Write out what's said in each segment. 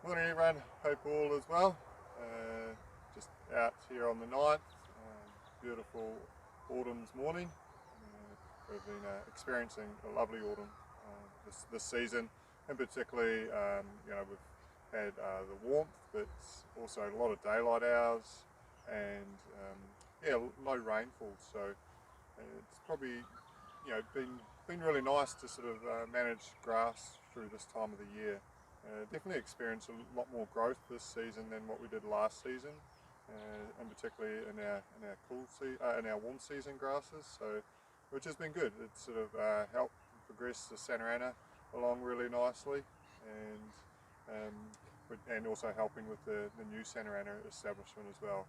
Morning everyone, hope all is well. Just out here on the 9th, beautiful autumn's morning. We've been experiencing a lovely autumn this season, and particularly we've had the warmth, but also a lot of daylight hours and low rainfall. So it's probably been really nice to sort of manage grass through this time of the year. Definitely experienced a lot more growth this season than what we did last season, and particularly in our warm season grasses. So, which has been good. It's sort of helped progress the Santa Ana along really nicely, and also helping with the new Santa Ana establishment as well.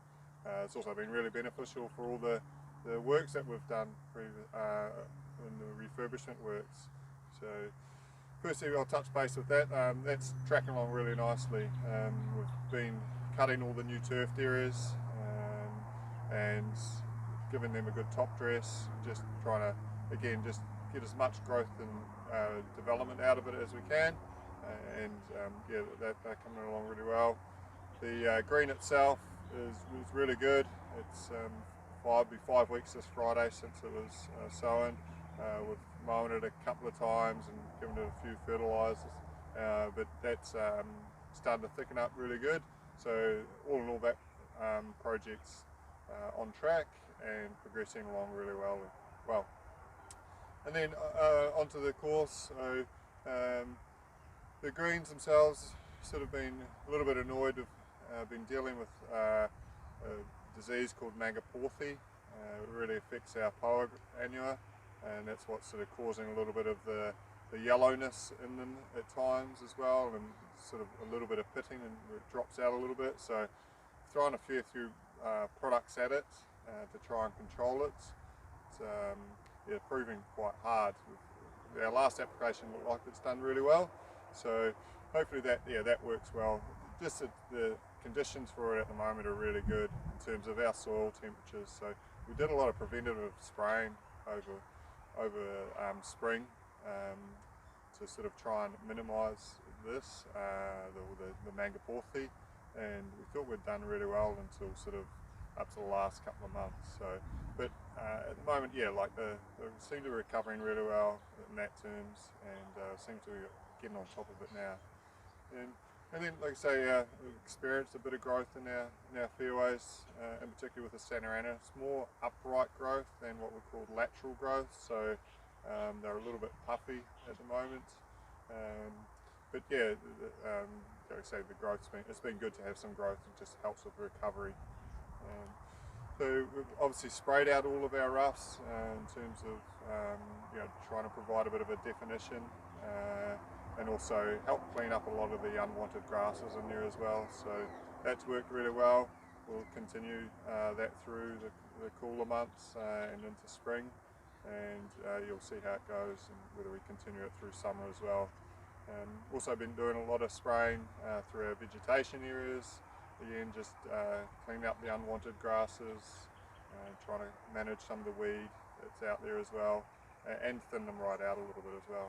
It's also been really beneficial for all the works that we've done in the refurbishment works. So firstly, I'll touch base with that. That's tracking along really nicely. We've been cutting all the new turfed areas and giving them a good top dress, just trying to, again, just get as much growth and development out of it as we can. They're coming along really well. The green itself is really good. It's 5 weeks this Friday since it was sown. We've mown it a couple of times and given it a few fertilisers, but that's starting to thicken up really good. So all in all, that project's on track and progressing along really well. And then onto the course. So the greens themselves sort of been a little bit annoyed with been dealing with a disease called Mangaporthy. It really affects our poa annua, and that's what's sort of causing a little bit of the yellowness in them at times as well, and sort of a little bit of pitting, and it drops out a little bit. So throwing a few products at it to try and control it. It's proving quite hard. Our last application looked like it's done really well, so hopefully that works well. Just the conditions for it at the moment are really good in terms of our soil temperatures. So we did a lot of preventative spraying over spring to sort of try and minimise this, the Mangaporthy, and we thought we'd done really well until sort of up to the last couple of months. So, but at the moment, they seem to be recovering really well in that terms, and seem to be getting on top of it now. And then, like I say, we've experienced a bit of growth in our fairways, in particular with the Santa Ana. It's more upright growth than what we call lateral growth, so they're a little bit puffy at the moment. But yeah, like I say, it's been good to have some growth. It just helps with recovery. So we've obviously sprayed out all of our roughs in terms of trying to provide a bit of a definition. And also help clean up a lot of the unwanted grasses in there as well. So that's worked really well. We'll continue that through the cooler months and into spring, and you'll see how it goes and whether we continue it through summer as well. Also been doing a lot of spraying through our vegetation areas, again just cleaning up the unwanted grasses, trying to manage some of the weed that's out there as well, and thin them right out a little bit as well.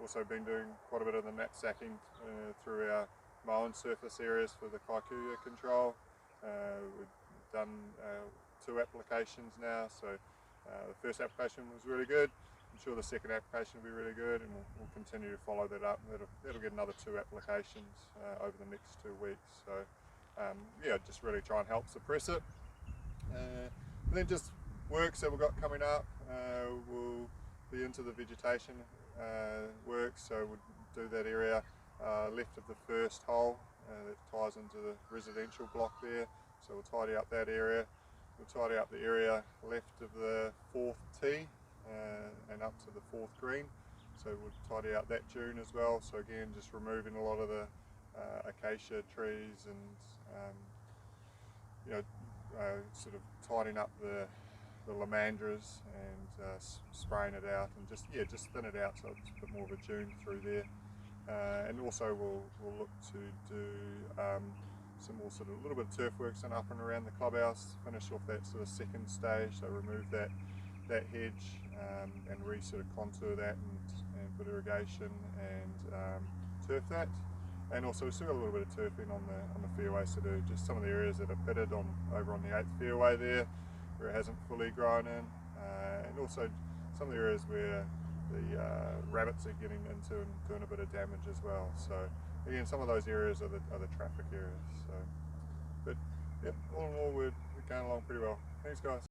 Also been doing quite a bit of the mat sacking through our mown surface areas for the kikuyu control. We've done 2 applications now, so the first application was really good. I'm sure the second application will be really good, and we'll continue to follow that up. That'll get another 2 applications over the next 2 weeks. So just really try and help suppress it. And then just works that we've got coming up. We'll be into the vegetation work, so we'll do that area left of the first hole that ties into the residential block there. So we'll tidy up that area. We'll tidy up the area left of the 4th tee and up to the 4th green. So we'll tidy out that dune as well. So again, just removing a lot of the acacia trees and sort of tidying up the lomandras and spraying it out, and just thin it out so it's a bit more of a dune through there. And also we'll look to do some more sort of a little bit of turf works and up and around the clubhouse, finish off that sort of second stage, so remove that hedge and sort of contour that and put irrigation and turf that. and also we've still got a little bit of turfing on the fairways to do. Just some of the areas that are pitted over on the 8th fairway there, where it hasn't fully grown in, and also some of the areas where the rabbits are getting into and doing a bit of damage as well. So again, some of those areas are the traffic areas. So, but yeah, all in all, we're going along pretty well. Thanks, guys.